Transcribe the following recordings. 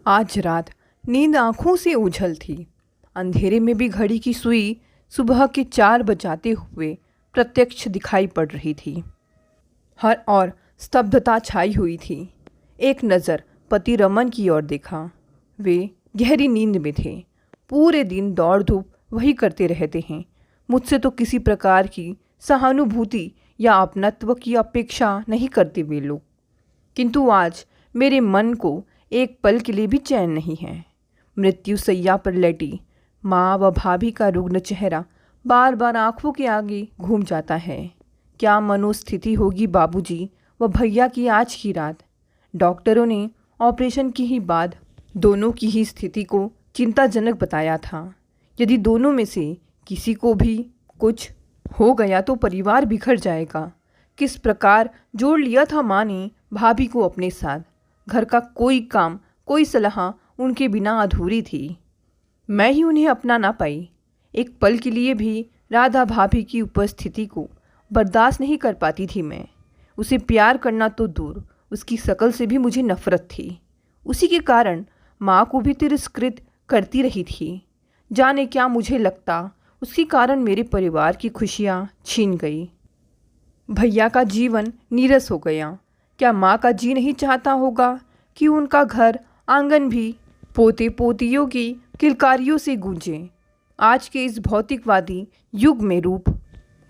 आज रात नींद आंखों से ओझल थी। अंधेरे में भी घड़ी की सुई सुबह के 4 बजाते हुए प्रत्यक्ष दिखाई पड़ रही थी। हर और स्तब्धता छाई हुई थी। एक नज़र पति रमन की ओर देखा। वे गहरी नींद में थे। पूरे दिन दौड़ धूप वही करते रहते हैं। मुझसे तो किसी प्रकार की सहानुभूति या अपनत्व की अपेक्षा नहीं करते वे लोग। किंतु आज मेरे मन को एक पल के लिए भी चैन नहीं है। मृत्यु सैया पर लेटी माँ व भाभी का रुग्ण चेहरा बार बार आंखों के आगे घूम जाता है। क्या मनोस्थिति होगी बाबूजी व भैया की आज की रात। डॉक्टरों ने ऑपरेशन की ही बाद दोनों की ही स्थिति को चिंताजनक बताया था। यदि दोनों में से किसी को भी कुछ हो गया तो परिवार बिखर जाएगा। किस प्रकार जोड़ लिया था माँ ने भाभी को अपने साथ। घर का कोई काम कोई सलाह उनके बिना अधूरी थी। मैं ही उन्हें अपना ना पाई। एक पल के लिए भी राधा भाभी की उपस्थिति को बर्दाश्त नहीं कर पाती थी मैं। उसे प्यार करना तो दूर, उसकी शकल से भी मुझे नफरत थी। उसी के कारण माँ को भी तिरस्कृत करती रही थी। जाने क्या मुझे लगता उसके कारण मेरे परिवार की खुशियाँ छीन गई। भैया का जीवन नीरस हो गया। क्या माँ का जी नहीं चाहता होगा कि उनका घर आंगन भी पोते पोतियों की किलकारियों से गूंजे। आज के इस भौतिकवादी युग में रूप,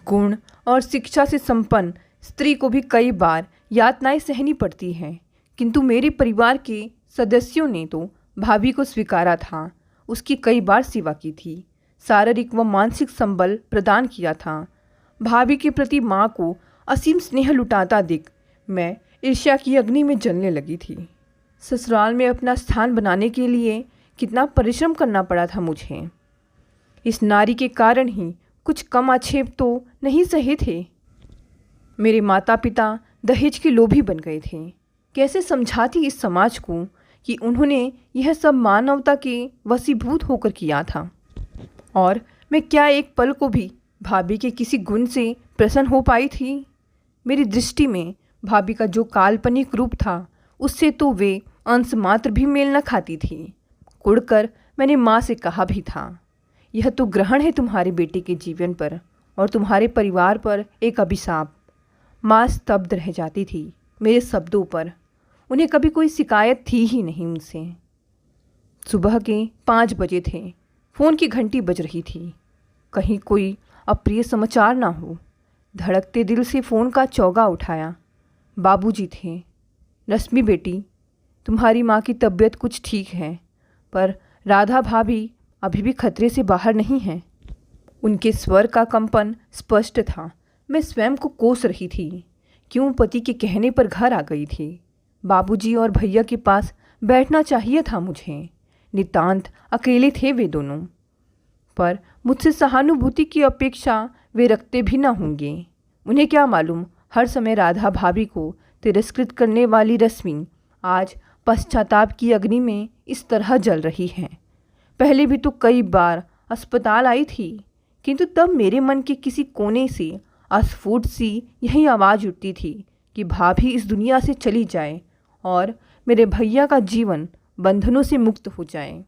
गुण और शिक्षा से संपन्न स्त्री को भी कई बार यातनाएं सहनी पड़ती हैं। किंतु मेरे परिवार के सदस्यों ने तो भाभी को स्वीकारा था, उसकी कई बार सेवा की थी, शारीरिक व मानसिक संबल प्रदान किया था। भाभी के प्रति माँ को असीम स्नेह लुटाता देख मैं ईर्ष्या की अग्नि में जलने लगी थी। ससुराल में अपना स्थान बनाने के लिए कितना परिश्रम करना पड़ा था मुझे। इस नारी के कारण ही कुछ कम आक्षेप तो नहीं सहे थे। मेरे माता पिता दहेज के लोभी बन गए थे। कैसे समझाती इस समाज को कि उन्होंने यह सब मानवता के वशीभूत होकर किया था। और मैं क्या एक पल को भी भाभी के किसी गुण से प्रसन्न हो पाई थी। मेरी दृष्टि में भाभी का जो काल्पनिक रूप था उससे तो वे अंश मात्र भी मेल न खाती थी। कुड़कर मैंने माँ से कहा भी था, यह तो ग्रहण है तुम्हारे बेटे के जीवन पर और तुम्हारे परिवार पर एक अभिशाप। माँ स्तब्ध रह जाती थी मेरे शब्दों पर। उन्हें कभी कोई शिकायत थी ही नहीं उनसे। सुबह के 5 बजे थे। फ़ोन की घंटी बज रही थी। कहीं कोई अप्रिय समाचार ना हो। धड़कते दिल से फ़ोन का चौगा उठाया। बाबूजी थे। रश्मि बेटी, तुम्हारी माँ की तबीयत कुछ ठीक है, पर राधा भाभी अभी भी खतरे से बाहर नहीं हैं। उनके स्वर का कंपन स्पष्ट था। मैं स्वयं को कोस रही थी। क्यों पति के कहने पर घर आ गई थी। बाबूजी और भैया के पास बैठना चाहिए था मुझे। नितांत अकेले थे वे दोनों, पर मुझसे सहानुभूति की अपेक्षा वे रखते भी न होंगे। उन्हें क्या मालूम हर समय राधा भाभी को तिरस्कृत करने वाली रश्मि आज पश्चाताप की अग्नि में इस तरह जल रही है। पहले भी तो कई बार अस्पताल आई थी, किंतु तब मेरे मन के किसी कोने से अस्फुट सी यही आवाज़ उठती थी कि भाभी इस दुनिया से चली जाए और मेरे भैया का जीवन बंधनों से मुक्त हो जाए।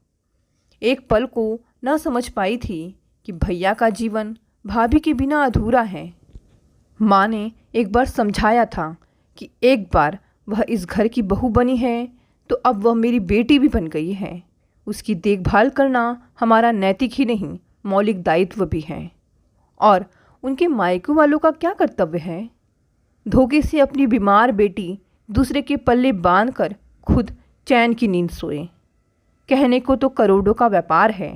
एक पल को न समझ पाई थी कि भैया का जीवन भाभी के बिना अधूरा है। माँ ने एक बार समझाया था कि एक बार वह इस घर की बहू बनी है तो अब वह मेरी बेटी भी बन गई है। उसकी देखभाल करना हमारा नैतिक ही नहीं मौलिक दायित्व भी है। और उनके मायके वालों का क्या कर्तव्य है। धोखे से अपनी बीमार बेटी दूसरे के पल्ले बांध कर खुद चैन की नींद सोए। कहने को तो करोड़ों का व्यापार है।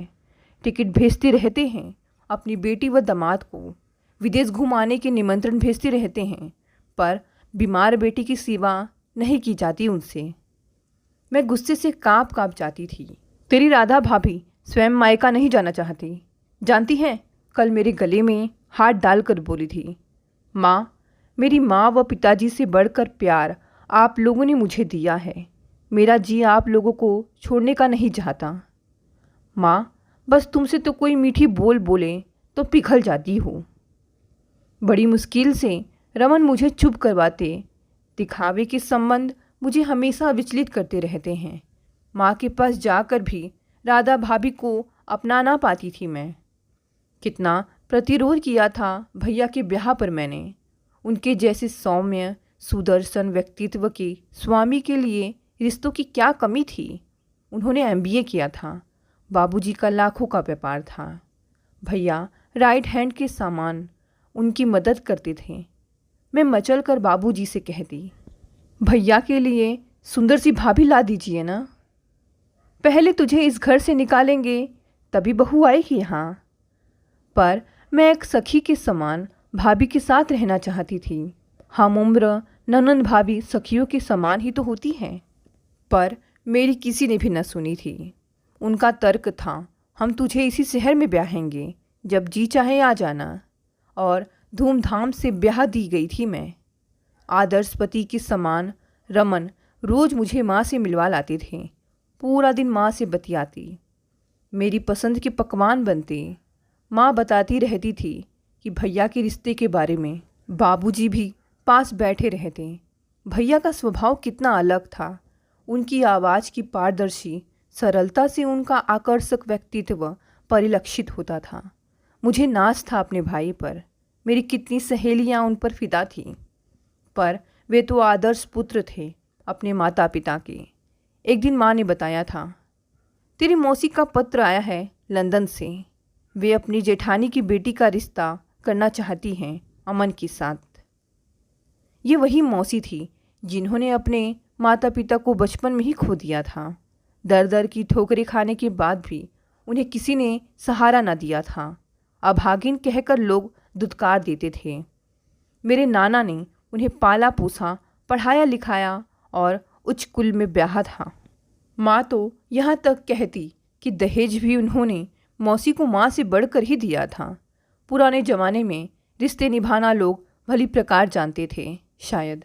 टिकट भेजते रहते हैं अपनी बेटी व दामाद को, विदेश घुमाने के निमंत्रण भेजते रहते हैं, पर बीमार बेटी की सेवा नहीं की जाती उनसे। मैं गुस्से से काँप काँप जाती थी। तेरी राधा भाभी स्वयं मायका नहीं जाना चाहती। जानती हैं, कल मेरे गले में हाथ डालकर बोली थी, माँ, मेरी माँ व पिताजी से बढ़कर प्यार आप लोगों ने मुझे दिया है। मेरा जी आप लोगों को छोड़ने का नहीं चाहता। माँ, बस तुमसे तो कोई मीठी बोल बोले तो पिघल जाती हो। बड़ी मुश्किल से रमन मुझे चुप करवाते। दिखावे के संबंध मुझे हमेशा विचलित करते रहते हैं। माँ के पास जाकर भी राधा भाभी को अपना ना पाती थी मैं। कितना प्रतिरोध किया था भैया के ब्याह पर मैंने। उनके जैसे सौम्य सुदर्शन व्यक्तित्व के स्वामी के लिए रिश्तों की क्या कमी थी। उन्होंने एमबीए किया था, बाबूजी का लाखों का व्यापार था। भैया राइट हैंड के सामान उनकी मदद करते थे। मैं मचल कर बाबूजी से कहती, भैया के लिए सुंदर सी भाभी ला दीजिए ना। पहले तुझे इस घर से निकालेंगे तभी बहू आएगी यहाँ। पर मैं एक सखी के समान भाभी के साथ रहना चाहती थी। हम उम्र ननंद भाभी सखियों के समान ही तो होती हैं। पर मेरी किसी ने भी न सुनी थी। उनका तर्क था, हम तुझे इसी शहर में ब्याहेंगे, जब जी चाहे आ जाना। और धूमधाम से ब्याह दी गई थी मैं। आदर्श पति के समान रमन रोज़ मुझे माँ से मिलवा लाते थे। पूरा दिन माँ से बतियाती, मेरी पसंद के पकवान बनते। माँ बताती रहती थी कि भैया के रिश्ते के बारे में। बाबूजी भी पास बैठे रहते। भैया का स्वभाव कितना अलग था। उनकी आवाज़ की पारदर्शी सरलता से उनका आकर्षक व्यक्तित्व परिलक्षित होता था। मुझे नाज था अपने भाई पर। मेरी कितनी सहेलियां उन पर फिदा थीं। पर वे तो आदर्श पुत्र थे अपने माता पिता के। एक दिन माँ ने बताया था, तेरी मौसी का पत्र आया है लंदन से। वे अपनी जेठानी की बेटी का रिश्ता करना चाहती हैं अमन के साथ। ये वही मौसी थी जिन्होंने अपने माता पिता को बचपन में ही खो दिया था। दर दर की ठोकरें खाने के बाद भी उन्हें किसी ने सहारा न दिया था। अभागिन कहकर लोग दुत्कार देते थे। मेरे नाना ने उन्हें पाला पोसा, पढ़ाया लिखाया और उच्च कुल में ब्याहा था। माँ तो यहाँ तक कहती कि दहेज भी उन्होंने मौसी को माँ से बढ़कर ही दिया था। पुराने ज़माने में रिश्ते निभाना लोग भली प्रकार जानते थे। शायद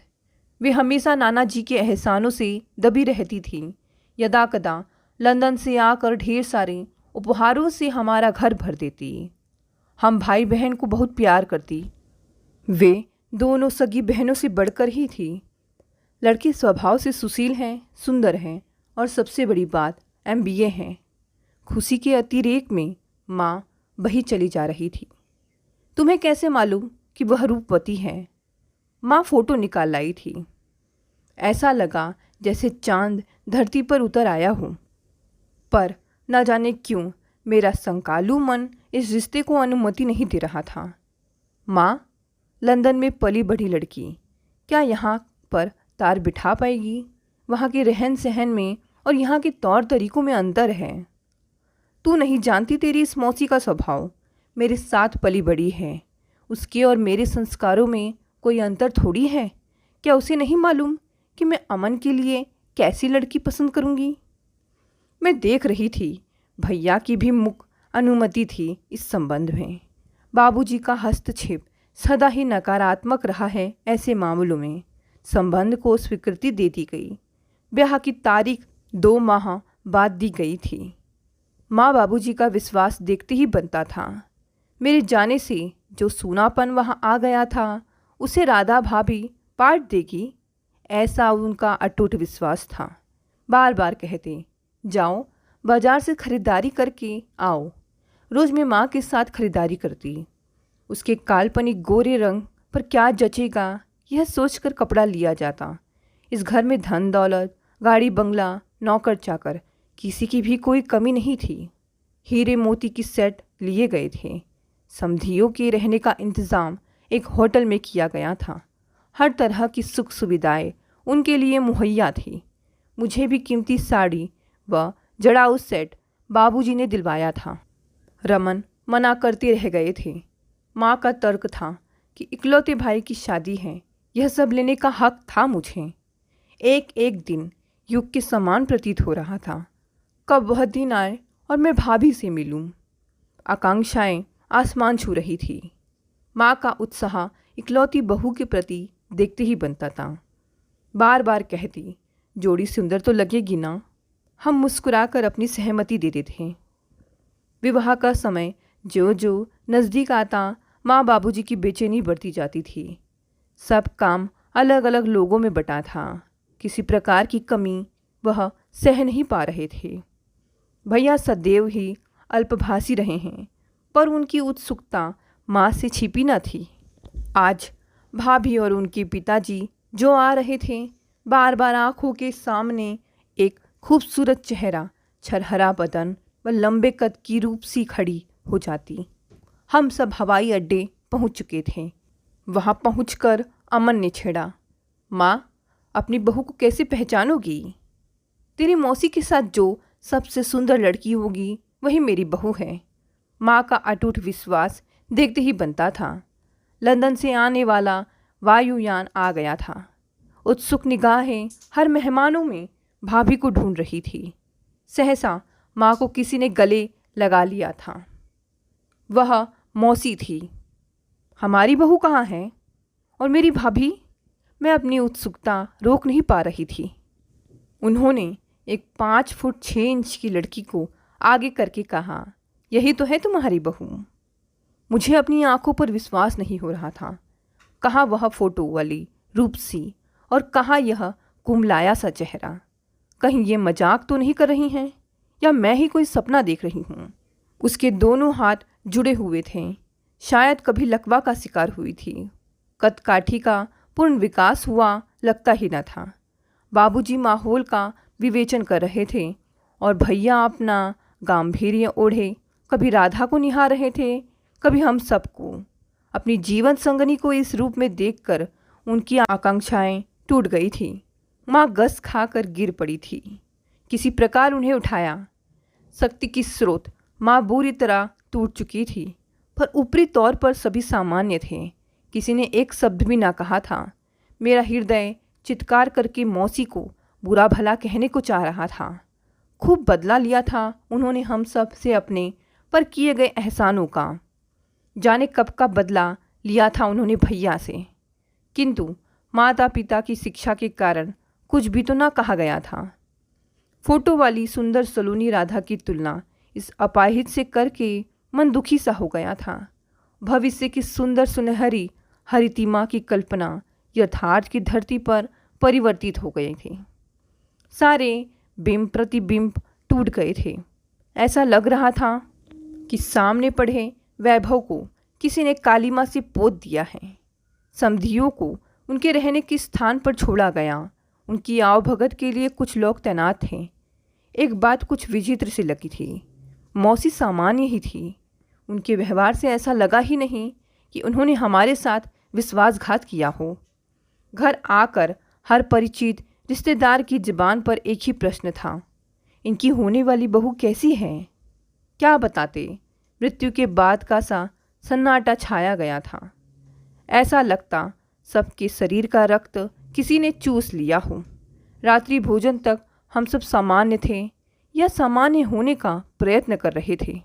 वे हमेशा नाना जी के एहसानों से दबी रहती थीं। यदा कदा लंदन से आकर ढेर सारे उपहारों से हमारा घर भर देती। हम भाई बहन को बहुत प्यार करती। वे दोनों सगी बहनों से बढ़कर ही थी। लड़की स्वभाव से सुशील हैं, सुंदर हैं और सबसे बड़ी बात एमबीए हैं। खुशी के अतिरेक में माँ बही चली जा रही थी। तुम्हें कैसे मालूम कि वह रूपवती है? माँ फोटो निकाल लाई थी। ऐसा लगा जैसे चांद धरती पर उतर आया हो। पर न जाने क्यों मेरा संकालू मन इस रिश्ते को अनुमति नहीं दे रहा था। माँ, लंदन में पली बढ़ी लड़की क्या यहाँ पर तार बिठा पाएगी? वहाँ के रहन सहन में और यहाँ के तौर तरीकों में अंतर है। तू नहीं जानती तेरी इस मौसी का स्वभाव। मेरे साथ पली बड़ी है। उसके और मेरे संस्कारों में कोई अंतर थोड़ी है। क्या उसे नहीं मालूम कि मैं अमन के लिए कैसी लड़की पसंद करूँगी? मैं देख रही थी भैया की भी मुख अनुमति थी इस संबंध में। बाबूजी का हस्तक्षेप सदा ही नकारात्मक रहा है ऐसे मामलों में। संबंध को स्वीकृति दे दी गई। ब्याह की तारीख 2 माह बाद दी गई थी। माँ बाबूजी का विश्वास देखते ही बनता था। मेरे जाने से जो सूनापन वहाँ आ गया था उसे राधा भाभी पाट देगी, ऐसा उनका अटूट विश्वास था। बार बार कहते, जाओ बाजार से खरीदारी करके आओ। रोज़ मैं माँ के साथ खरीदारी करती। उसके काल्पनिक गोरे रंग पर क्या जचेगा यह सोचकर कपड़ा लिया जाता। इस घर में धन दौलत, गाड़ी बंगला, नौकर चाकर, किसी की भी कोई कमी नहीं थी। हीरे मोती की सेट लिए गए थे। समधियों के रहने का इंतज़ाम एक होटल में किया गया था। हर तरह की सुख सुविधाएं उनके लिए मुहैया थी। मुझे भी कीमती साड़ी व जड़ाऊ सेट बाबूजी ने दिलवाया था। रमन मना करते रह गए थे। माँ का तर्क था कि इकलौते भाई की शादी है, यह सब लेने का हक था मुझे। एक एक दिन युग के समान प्रतीत हो रहा था। कब वह दिन आए और मैं भाभी से मिलूं। आकांक्षाएं आसमान छू रही थी। माँ का उत्साह इकलौती बहू के प्रति देखते ही बनता था। बार बार कहती, जोड़ी सुंदर तो लगेगी ना। हम मुस्कुराकर अपनी सहमति देते थे। विवाह का समय जो जो नज़दीक आता माँ बाबूजी की बेचैनी बढ़ती जाती थी। सब काम अलग अलग लोगों में बटा था। किसी प्रकार की कमी वह सह नहीं पा रहे थे। भैया सदैव ही अल्पभाषी रहे हैं, पर उनकी उत्सुकता माँ से छिपी न थी। आज भाभी और उनके पिताजी जो आ रहे थे, बार बार आंखों के सामने एक खूबसूरत चेहरा, छरहरा बदन व लंबे कद की रूप सी खड़ी हो जाती। हम सब हवाई अड्डे पहुंच चुके थे। वहां पहुंचकर अमन ने छेड़ा, माँ, अपनी बहू को कैसे पहचानोगी? तेरी मौसी के साथ जो सबसे सुंदर लड़की होगी वही मेरी बहू है। माँ का अटूट विश्वास देखते ही बनता था। लंदन से आने वाला वायुयान आ गया था। उत्सुक निगाहें हर मेहमानों में भाभी को ढूंढ रही थी। सहसा माँ को किसी ने गले लगा लिया था। वह मौसी थी। हमारी बहू कहाँ है? और मेरी भाभी? मैं अपनी उत्सुकता रोक नहीं पा रही थी। उन्होंने एक 5 फुट 6 इंच की लड़की को आगे करके कहा, यही तो है तुम्हारी बहू। मुझे अपनी आंखों पर विश्वास नहीं हो रहा था। कहाँ वह फोटो वाली रूपसी और कहाँ यह कुमलाया सा चेहरा। कहीं ये मजाक तो नहीं कर रही हैं या मैं ही कोई सपना देख रही हूँ। उसके दोनों हाथ जुड़े हुए थे। शायद कभी लकवा का शिकार हुई थी। कद काठी का पूर्ण विकास हुआ लगता ही न था। बाबूजी माहौल का विवेचन कर रहे थे और भैया अपना गांभीर्य ओढ़े कभी राधा को निहार रहे थे, कभी हम सबको। अपनी जीवन संगनी को इस रूप में देखकर उनकी आकांक्षाएं टूट गई थी। माँ गस खाकर गिर पड़ी थी। किसी प्रकार उन्हें उठाया। शक्ति की स्रोत माँ बुरी तरह टूट चुकी थी, पर ऊपरी तौर पर सभी सामान्य थे। किसी ने एक शब्द भी ना कहा था। मेरा हृदय चित्कार करके मौसी को बुरा भला कहने को चाह रहा था। खूब बदला लिया था उन्होंने हम सब से अपने पर किए गए एहसानों का। जाने कब का बदला लिया था उन्होंने भैया से। किंतु माता पिता की शिक्षा के कारण कुछ भी तो ना कहा गया था। फोटो वाली सुंदर सलोनी राधा की तुलना इस अपाहिज से करके मन दुखी सा हो गया था। भविष्य की सुंदर सुनहरी हरितिमा की कल्पना यथार्थ की धरती पर परिवर्तित हो गए थे। सारे बिंब प्रतिबिंब टूट गए थे। ऐसा लग रहा था कि सामने पड़े वैभव को किसी ने कालीमा से पोत दिया है। समधियों को उनके रहने के स्थान पर छोड़ा गया। उनकी आवभगत के लिए कुछ लोग तैनात थे। एक बात कुछ विचित्र सी लगी थी। मौसी सामान्य ही थी। उनके व्यवहार से ऐसा लगा ही नहीं कि उन्होंने हमारे साथ विश्वासघात किया हो। घर आकर हर परिचित रिश्तेदार की ज़बान पर एक ही प्रश्न था, इनकी होने वाली बहू कैसी है? क्या बताते? मृत्यु के बाद का सा सन्नाटा छाया गया था। ऐसा लगता सबके शरीर का रक्त किसी ने चूस लिया हो। रात्रि भोजन तक हम सब सामान्य थे या सामान्य होने का प्रयत्न कर रहे थे।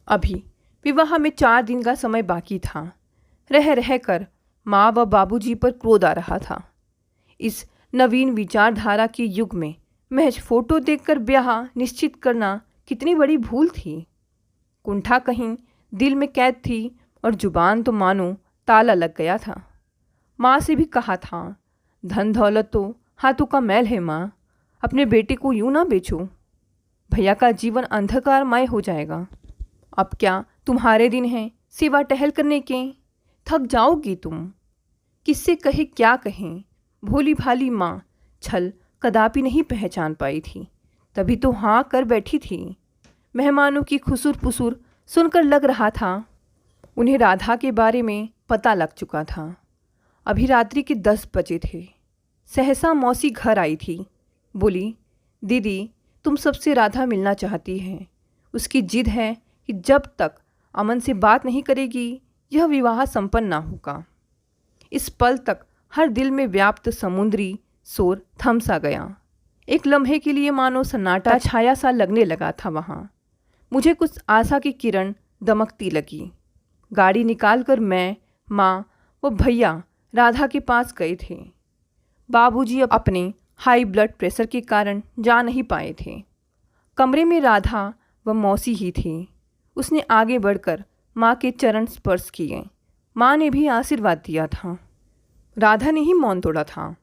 अभी विवाह में 4 दिन का समय बाकी था। रह रहकर माँ व बाबूजी पर क्रोध आ रहा था। इस नवीन विचारधारा के युग में महज फोटो देखकर ब्याह निश्चित करना कितनी बड़ी भूल थी। कुंठा कहीं दिल में कैद थी और जुबान तो मानो ताला लग गया था। माँ से भी कहा था, धन दौलत तो हाथों का मैल है माँ, अपने बेटे को यूं ना बेचो, भैया का जीवन अंधकारमय हो जाएगा। अब क्या तुम्हारे दिन हैं सेवा टहल करने के? थक जाओगी तुम। किससे कहे क्या कहें? भोली भाली माँ छल कदापि नहीं पहचान पाई थी, तभी तो हाँ कर बैठी थी। मेहमानों की खुसुर पुसुर सुनकर लग रहा था उन्हें राधा के बारे में पता लग चुका था। अभी रात्रि के 10 बजे थे। सहसा मौसी घर आई थी। बोली, दीदी तुम सबसे राधा मिलना चाहती है। उसकी जिद है कि जब तक अमन से बात नहीं करेगी यह विवाह संपन्न ना होगा। इस पल तक हर दिल में व्याप्त समुद्री शोर थम सा गया। एक लम्हे के लिए मानो सन्नाटा छाया सा लगने लगा था वहाँ। मुझे कुछ आशा की किरण दमकती लगी। गाड़ी निकालकर मैं, माँ व भैया राधा के पास गए थे। बाबूजी अब अपने हाई ब्लड प्रेशर के कारण जा नहीं पाए थे। कमरे में राधा व मौसी ही थी। उसने आगे बढ़कर माँ के चरण स्पर्श किए। माँ ने भी आशीर्वाद दिया था। राधा ने ही मौन तोड़ा था।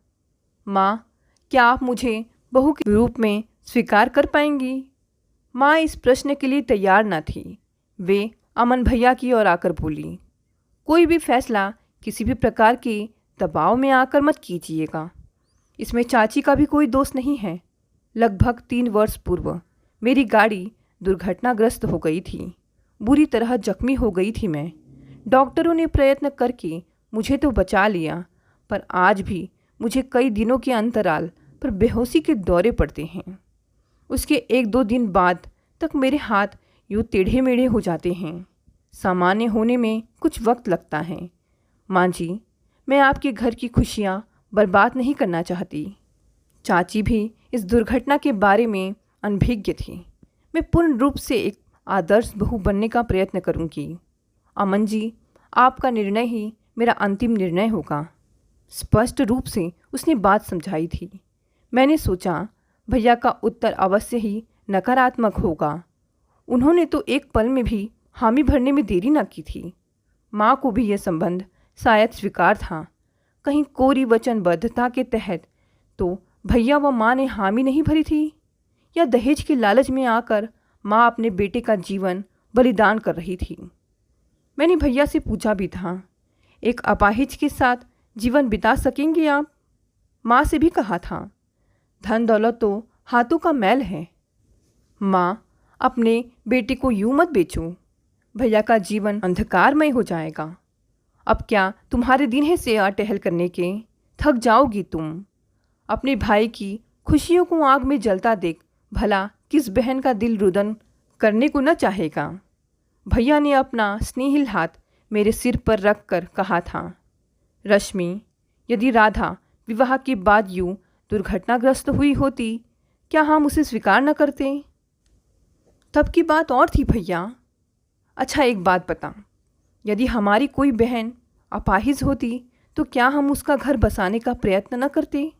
माँ, क्या आप मुझे बहू के रूप में स्वीकार कर पाएंगी? माँ इस प्रश्न के लिए तैयार न थी। वे अमन भैया की ओर आकर बोली, कोई भी फैसला किसी भी प्रकार के दबाव में आकर मत कीजिएगा। इसमें चाची का भी कोई दोष नहीं है। लगभग 3 वर्ष पूर्व मेरी गाड़ी दुर्घटनाग्रस्त हो गई थी। बुरी तरह जख्मी हो गई थी मैं। डॉक्टरों ने प्रयत्न करके मुझे तो बचा लिया, पर आज भी मुझे कई दिनों के अंतराल पर बेहोशी के दौरे पड़ते हैं। उसके 1-2 दिन बाद तक मेरे हाथ यूँ टेढ़े मेढ़े हो जाते हैं। सामान्य होने में कुछ वक्त लगता है। माँ जी, मैं आपके घर की खुशियाँ बर्बाद नहीं करना चाहती। चाची भी इस दुर्घटना के बारे में अनभिज्ञ थी। मैं पूर्ण रूप से एक आदर्श बहू बनने का प्रयत्न करूंगी। अमन जी, आपका निर्णय ही मेरा अंतिम निर्णय होगा। स्पष्ट रूप से उसने बात समझाई थी। मैंने सोचा भैया का उत्तर अवश्य ही नकारात्मक होगा। उन्होंने तो एक पल में भी हामी भरने में देरी न की थी। माँ को भी यह संबंध शायद स्वीकार था। कहीं कोरी वचनबद्धता के तहत तो भैया व माँ ने हामी नहीं भरी थी, या दहेज के लालच में आकर माँ अपने बेटे का जीवन बलिदान कर रही थी। मैंने भैया से पूछा भी था, एक अपाहिज के साथ जीवन बिता सकेंगे आप? माँ से भी कहा था, धन दौलत तो हाथों का मैल है। माँ, अपने बेटे को यूं मत बेचो, भैया का जीवन अंधकारमय हो जाएगा। अब क्या तुम्हारे दिन है सेवा टहल करने के? थक जाओगी तुम। अपने भाई की खुशियों को आग में जलता देख भला किस बहन का दिल रुदन करने को न चाहेगा। भैया ने अपना स्नेहिल हाथ मेरे सिर पर रख कर कहा था, रश्मि, यदि राधा विवाह के बाद यूं दुर्घटनाग्रस्त हुई होती, क्या हम उसे स्वीकार न करते? तब की बात और थी भैया। अच्छा एक बात बता, यदि हमारी कोई बहन अपाहिज होती तो क्या हम उसका घर बसाने का प्रयत्न न करते?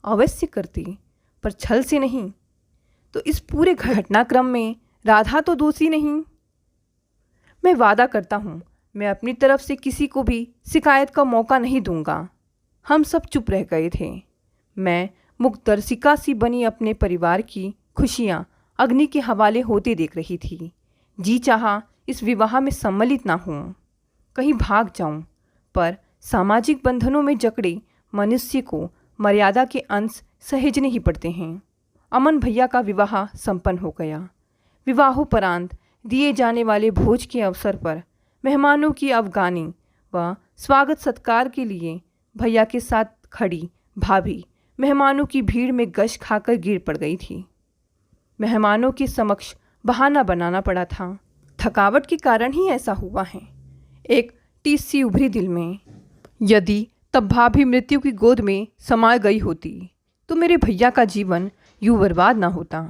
अवश्य करते, पर छल से नहीं। तो इस पूरे घटनाक्रम में राधा तो दोषी नहीं। मैं वादा करता हूँ, मैं अपनी तरफ से किसी को भी शिकायत का मौका नहीं दूंगा। हम सब चुप रह गए थे। मैं मुखदर्शिका सी बनी अपने परिवार की खुशियाँ अग्नि के हवाले होते देख रही थी। जी चाहा इस विवाह में सम्मिलित ना हूँ, कहीं भाग जाऊँ, पर सामाजिक बंधनों में जकड़े मनुष्य को मर्यादा के अंश सहेजने ही पड़ते हैं। अमन भैया का विवाह संपन्न हो गया। विवाहोपरांत दिए जाने वाले भोज के अवसर पर मेहमानों की अफगानी व स्वागत सत्कार के लिए भैया के साथ खड़ी भाभी मेहमानों की भीड़ में गश खाकर गिर पड़ गई थी। मेहमानों के समक्ष बहाना बनाना पड़ा था। थकावट के कारण ही ऐसा हुआ है। एक टीस सी उभरी दिल में। यदि तब भाभी मृत्यु की गोद में समा गई होती तो मेरे भैया का जीवन यूं बर्बाद ना होता।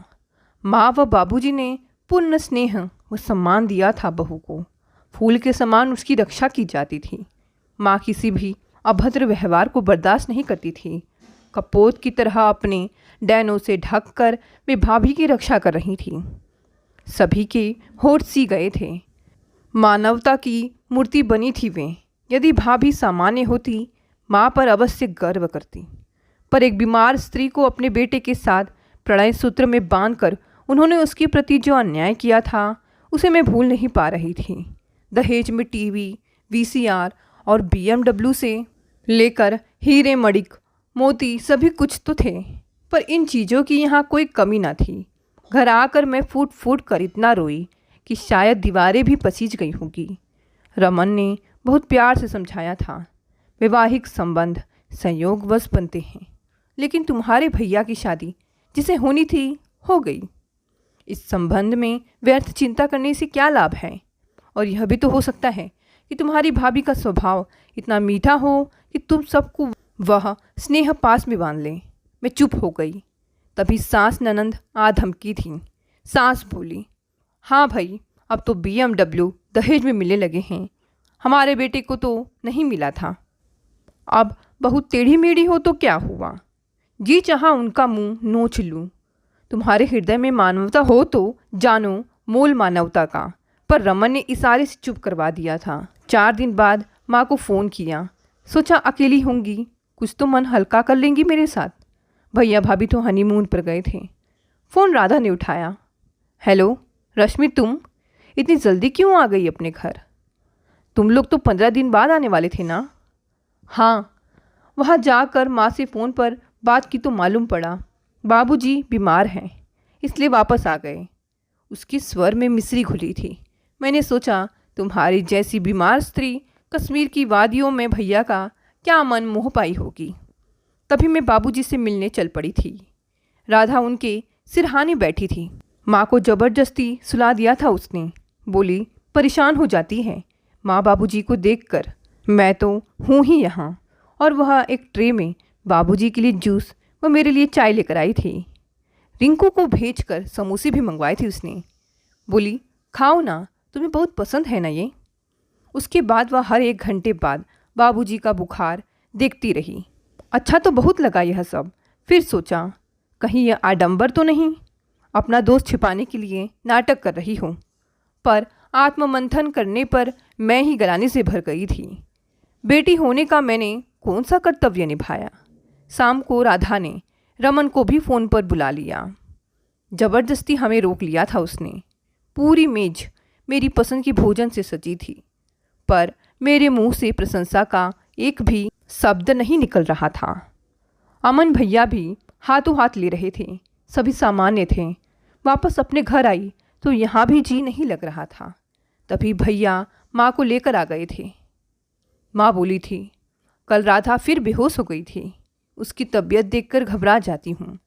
माँ व बाबूजी ने पूर्ण स्नेह व सम्मान दिया था बहू को। फूल के समान उसकी रक्षा की जाती थी। माँ किसी भी अभद्र व्यवहार को बर्दाश्त नहीं करती थी। कपोत की तरह अपने डैनों से ढककर वे भाभी की रक्षा कर रही थी। सभी के होठ सी गए थे। मानवता की मूर्ति बनी थी वे। यदि भाभी सामान्य होती, माँ पर अवश्य गर्व करती, पर एक बीमार स्त्री को अपने बेटे के साथ प्रणय सूत्र में बांधकर उन्होंने उसके प्रति जो अन्याय किया था, उसे मैं भूल नहीं पा रही थी। दहेज में टीवी, वीसीआर और BMW से लेकर हीरे मणिक मोती सभी कुछ तो थे, पर इन चीज़ों की यहाँ कोई कमी ना थी। घर आकर मैं फूट फूट कर इतना रोई कि शायद दीवारें भी पसीज गई होंगी। रमन ने बहुत प्यार से समझाया था, वैवाहिक संबंध संयोगवश बनते हैं, लेकिन तुम्हारे भैया की शादी जिसे होनी थी हो गई। इस संबंध में व्यर्थ चिंता करने से क्या लाभ है? और यह भी तो हो सकता है कि तुम्हारी भाभी का स्वभाव इतना मीठा हो कि तुम सबको वह स्नेह पास में बांध ले। मैं चुप हो गई। तभी सास ननंद आ धमकी थी। सास बोली, हाँ भाई, अब तो BMW दहेज में मिलने लगे हैं, हमारे बेटे को तो नहीं मिला था। अब बहुत टेढ़ी मेढ़ी हो तो क्या हुआ? जी चाहा उनका मुंह नोच लूँ। तुम्हारे हृदय में मानवता हो तो जानो मोल मानवता का। पर रमन ने इशारे से चुप करवा दिया था। 4 दिन बाद माँ को फ़ोन किया। सोचा अकेली होंगी, कुछ तो मन हल्का कर लेंगी मेरे साथ। भैया भाभी तो हनीमून पर गए थे। फ़ोन राधा ने उठाया। हेलो रश्मि, तुम इतनी जल्दी क्यों आ गई अपने घर? तुम लोग तो 15 दिन बाद आने वाले थे ना? हाँ, वहाँ जाकर माँ से फ़ोन पर बात की तो मालूम पड़ा बाबूजी बीमार हैं, इसलिए वापस आ गए। उसकी स्वर में मिश्री घुली थी। मैंने सोचा तुम्हारी जैसी बीमार स्त्री कश्मीर की वादियों में भैया का क्या मन मोह पाई होगी। तभी मैं बाबूजी से मिलने चल पड़ी थी। राधा उनके सिरहाने बैठी थी। माँ को ज़बरदस्ती सुला दिया था उसने। बोली परेशान हो जाती है माँ बाबूजी को देखकर। मैं तो हूँ ही यहाँ। और वह एक ट्रे में बाबूजी के लिए जूस व मेरे लिए चाय लेकर आई थी। रिंकू को भेजकर समोसे भी मंगवाए थे उसने। बोली खाओ ना, तुम्हें बहुत पसंद है ना ये। उसके बाद वह हर 1 घंटे बाद बाबूजी का बुखार देखती रही। अच्छा तो बहुत लगा यह सब। फिर सोचा कहीं यह आडंबर तो नहीं, अपना दोष छिपाने के लिए नाटक कर रही हूँ। पर आत्ममंथन करने पर मैं ही गलाने से भर गई थी। बेटी होने का मैंने कौन सा कर्तव्य निभाया। शाम को राधा ने रमन को भी फ़ोन पर बुला लिया। ज़बरदस्ती हमें रोक लिया था उसने। पूरी मेज मेरी पसंद की भोजन से सजी थी, पर मेरे मुंह से प्रशंसा का एक भी शब्द नहीं निकल रहा था। अमन भैया भी हाथों हाथ ले रहे थे। सभी सामान्य थे। वापस अपने घर आई तो यहाँ भी जी नहीं लग रहा था। तभी भैया माँ को लेकर आ गए थे। माँ बोली थी कल राधा फिर बेहोश हो गई थी। उसकी तबीयत देखकर घबरा जाती हूँ।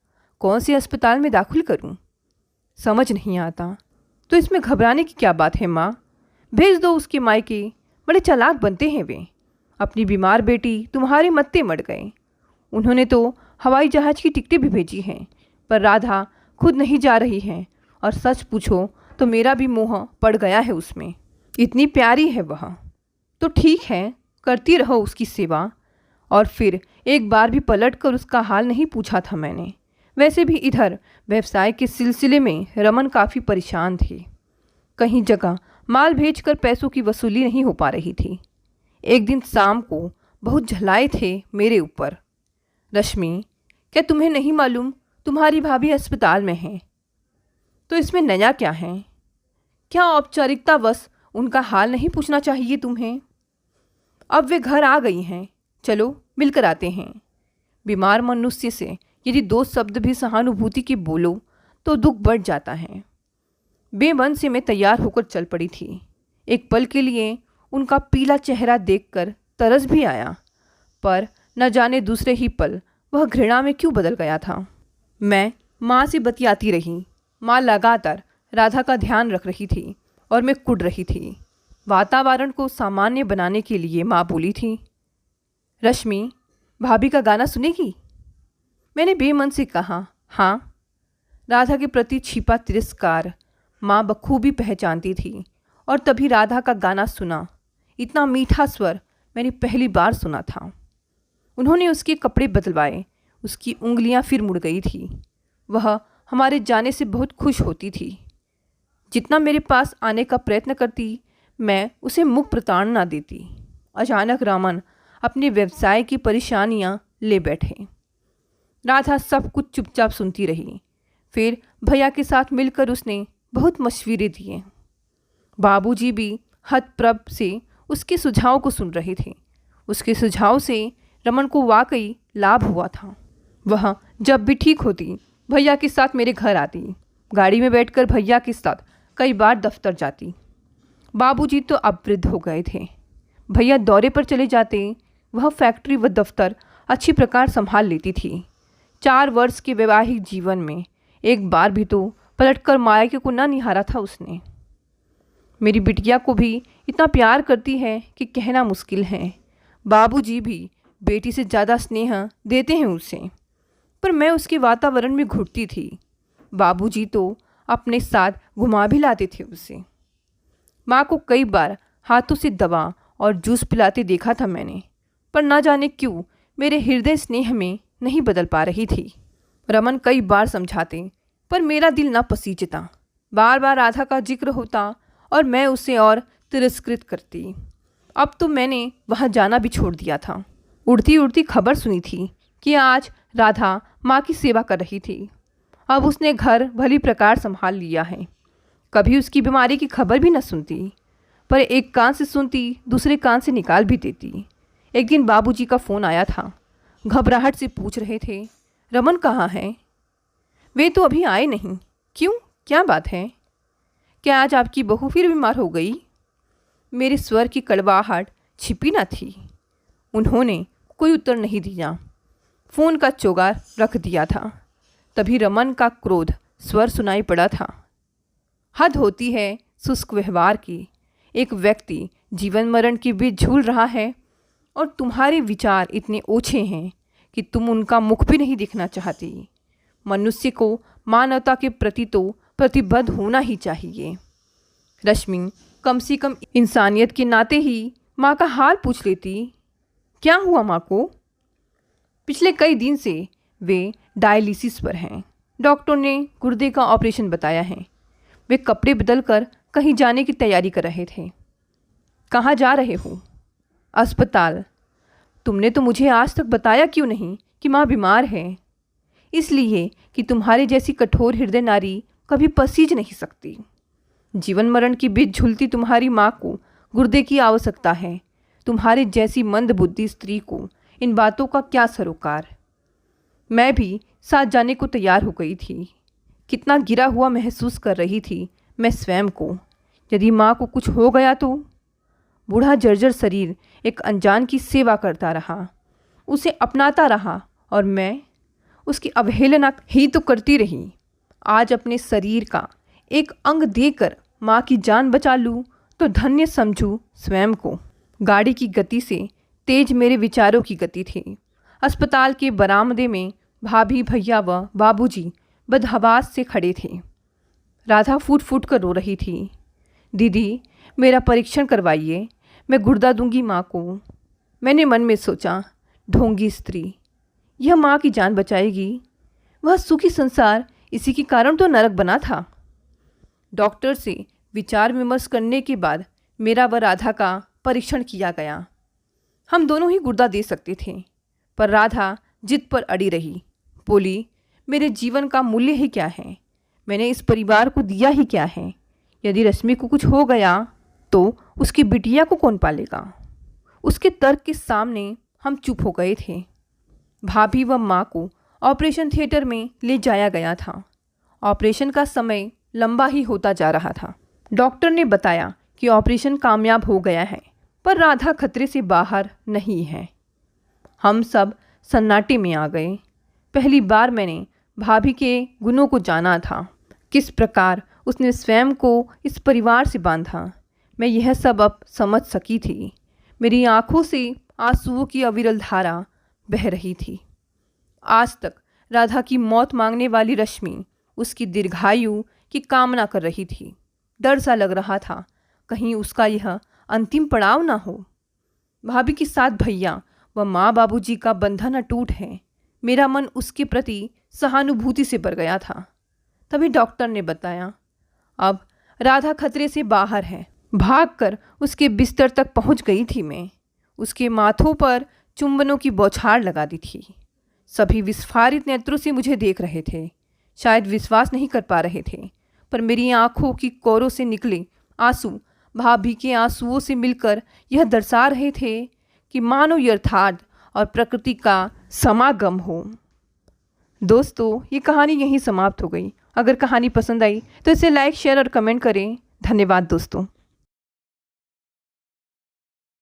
कौन से अस्पताल में दाखिल करूँ समझ नहीं आता। तो इसमें घबराने की क्या बात है माँ? भेज दो उसके मायके, बड़े चालाक बनते हैं वे। अपनी बीमार बेटी तुम्हारे मत्ते मर गए। उन्होंने तो हवाई जहाज़ की टिकटें भी भेजी हैं, पर राधा खुद नहीं जा रही है। और सच पूछो तो मेरा भी मोह पड़ गया है उसमें। इतनी प्यारी है वह। तो ठीक है, करती रहो उसकी सेवा। और फिर एक बार भी पलट कर उसका हाल नहीं पूछा था मैंने। वैसे भी इधर व्यवसाय के सिलसिले में रमन काफ़ी परेशान थे। कहीं जगह माल भेजकर पैसों की वसूली नहीं हो पा रही थी। एक दिन शाम को बहुत झल्लाए थे मेरे ऊपर। रश्मि, क्या तुम्हें नहीं मालूम तुम्हारी भाभी अस्पताल में है? तो इसमें नया क्या है? क्या औपचारिकतावश उनका हाल नहीं पूछना चाहिए तुम्हें? अब वे घर आ गई हैं, चलो मिलकर आते हैं। बीमार मनुष्य से यदि 2 शब्द भी सहानुभूति के बोलो तो दुख बढ़ जाता है। बेमन से मैं तैयार होकर चल पड़ी थी। एक पल के लिए उनका पीला चेहरा देखकर तरस भी आया, पर न जाने दूसरे ही पल वह घृणा में क्यों बदल गया था। मैं माँ से बतियाती रही। माँ लगातार राधा का ध्यान रख रही थी और मैं कुढ़ रही थी। वातावरण को सामान्य बनाने के लिए माँ बोली थी, रश्मि, भाभी का गाना सुनेगी? मैंने बेमन से कहा, हाँ। राधा के प्रति छिपा तिरस्कार माँ बखूबी पहचानती थी। और तभी राधा का गाना सुना। इतना मीठा स्वर मैंने पहली बार सुना था। उन्होंने उसके कपड़े बदलवाए। उसकी उंगलियां फिर मुड़ गई थी। वह हमारे जाने से बहुत खुश होती थी। जितना मेरे पास आने का प्रयत्न करती, मैं उसे मुख प्रताड़ना देती। अचानक रमन अपने व्यवसाय की परेशानियां ले बैठे। राधा सब कुछ चुपचाप सुनती रही। फिर भैया के साथ मिलकर उसने बहुत मशवरे दिए। बाबूजी भी हतप्रभ से उसके सुझाव को सुन रहे थे। उसके सुझाव से रमन को वाकई लाभ हुआ था। वह जब भी ठीक होती भैया के साथ मेरे घर आती। गाड़ी में बैठकर भैया के साथ कई बार दफ्तर जाती। बाबूजी तो अब वृद्ध हो गए थे। भैया दौरे पर चले जाते। वह फैक्ट्री व दफ्तर अच्छी प्रकार संभाल लेती थी। 4 वर्ष के वैवाहिक जीवन में एक बार भी तो पलटकर मायके को न निहारा था उसने। मेरी बिटिया को भी इतना प्यार करती है कि कहना मुश्किल है। बाबूजी भी बेटी से ज़्यादा स्नेह देते हैं उसे, पर मैं उसके वातावरण में घुटती थी। बाबूजी तो अपने साथ घुमा भी लाते थे उसे। माँ को कई बार हाथों से दवा और जूस पिलाते देखा था मैंने, पर ना जाने क्यों मेरे हृदय स्नेह में नहीं बदल पा रही थी। रमन कई बार समझाते, पर मेरा दिल न पसीजता। बार बार राधा का जिक्र होता और मैं उसे और तिरस्कृत करती। अब तो मैंने वहाँ जाना भी छोड़ दिया था। उड़ती उड़ती खबर सुनी थी कि आज राधा माँ की सेवा कर रही थी। अब उसने घर भली प्रकार संभाल लिया है। कभी उसकी बीमारी की खबर भी न सुनती, पर एक कान से सुनती, दूसरे कान से निकाल भी देती। एक दिन बाबूजी का फ़ोन आया था। घबराहट से पूछ रहे थे, रमन कहाँ है? वे तो अभी आए नहीं। क्यों, क्या बात है? क्या आज आपकी बहू फिर बीमार हो गई? मेरे स्वर की कड़वाहट छिपी न थी। उन्होंने कोई उत्तर नहीं दिया, फ़ोन का चोगार रख दिया था। तभी रमन का क्रोध स्वर सुनाई पड़ा था। हद होती है शुष्क व्यवहार की। एक व्यक्ति जीवन मरण के बीच झूल रहा है और तुम्हारे विचार इतने ओछे हैं कि तुम उनका मुख भी नहीं देखना चाहती। मनुष्य को मानवता के प्रति तो प्रतिबद्ध होना ही चाहिए। रश्मि कम से कम इंसानियत के नाते ही माँ का हाल पूछ लेती। क्या हुआ माँ को? पिछले कई दिन से वे डायलिसिस पर हैं। डॉक्टर ने गुर्दे का ऑपरेशन बताया है। वे कपड़े बदलकर कहीं जाने की तैयारी कर रहे थे। कहाँ जा रहे हो? अस्पताल। तुमने तो मुझे आज तक बताया क्यों नहीं कि माँ बीमार है? इसलिए कि तुम्हारे जैसी कठोर हृदय नारी कभी पसीज नहीं सकती। जीवन मरण के बीच झूलती तुम्हारी माँ को गुर्दे की आवश्यकता है। तुम्हारे जैसी मंदबुद्धि स्त्री को इन बातों का क्या सरोकार? मैं भी साथ जाने को तैयार हो गई थी। कितना गिरा हुआ महसूस कर रही थी मैं स्वयं को। यदि माँ को कुछ हो गया तो? बूढ़ा जर्जर शरीर एक अनजान की सेवा करता रहा, उसे अपनाता रहा और मैं उसकी अवहेलना ही तो करती रही। आज अपने शरीर का एक अंग देकर माँ की जान बचा लूँ तो धन्य समझूँ स्वयं को। गाड़ी की गति से तेज मेरे विचारों की गति थी। अस्पताल के बरामदे में भाभी, भैया व बाबूजी बदहवास से खड़े थे। राधा फूट फूट कर रो रही थी। दीदी, मेरा परीक्षण करवाइए, मैं गुर्दा दूंगी माँ को। मैंने मन में सोचा, ढोंगी स्त्री, यह माँ की जान बचाएगी। वह सुखी संसार इसी के कारण तो नरक बना था। डॉक्टर से विचार विमर्श करने के बाद मेरा व राधा का परीक्षण किया गया। हम दोनों ही गुर्दा दे सकते थे, पर राधा जिद पर अड़ी रही। बोली, मेरे जीवन का मूल्य ही क्या है? मैंने इस परिवार को दिया ही क्या है? यदि रश्मि को कुछ हो गया तो उसकी बिटिया को कौन पालेगा? उसके तर्क के सामने हम चुप हो गए थे। भाभी व माँ को ऑपरेशन थिएटर में ले जाया गया था। ऑपरेशन का समय लंबा ही होता जा रहा था। डॉक्टर ने बताया कि ऑपरेशन कामयाब हो गया है, पर राधा खतरे से बाहर नहीं है। हम सब सन्नाटे में आ गए। पहली बार मैंने भाभी के गुणों को जाना था, किस प्रकार उसने स्वयं को इस परिवार से बांधा। मैं यह सब अब समझ सकी थी। मेरी आंखों से आंसुओं की अविरल धारा बह रही थी। आज तक राधा की मौत मांगने वाली रश्मि उसकी दीर्घायु की कामना कर रही थी। डर सा लग रहा था, कहीं उसका यह अंतिम पड़ाव ना हो। भाभी के साथ भैया व माँ बाबूजी का बंधन अटूट है। मेरा मन उसके प्रति सहानुभूति से भर गया था। तभी डॉक्टर ने बताया, अब राधा खतरे से बाहर है। भागकर उसके बिस्तर तक पहुंच गई थी मैं। उसके माथों पर चुंबनों की बौछार लगा दी थी। सभी विस्फारित नेत्रों से मुझे देख रहे थे। शायद विश्वास नहीं कर पा रहे थे, पर मेरी आंखों की कोरों से निकले आंसू भाभी के आंसुओं से मिलकर यह दर्शा रहे थे कि मानो यथार्थ और प्रकृति का समागम हो। दोस्तों, ये कहानी यहीं समाप्त हो गई। अगर कहानी पसंद आई तो इसे लाइक, शेयर और कमेंट करें। धन्यवाद दोस्तों।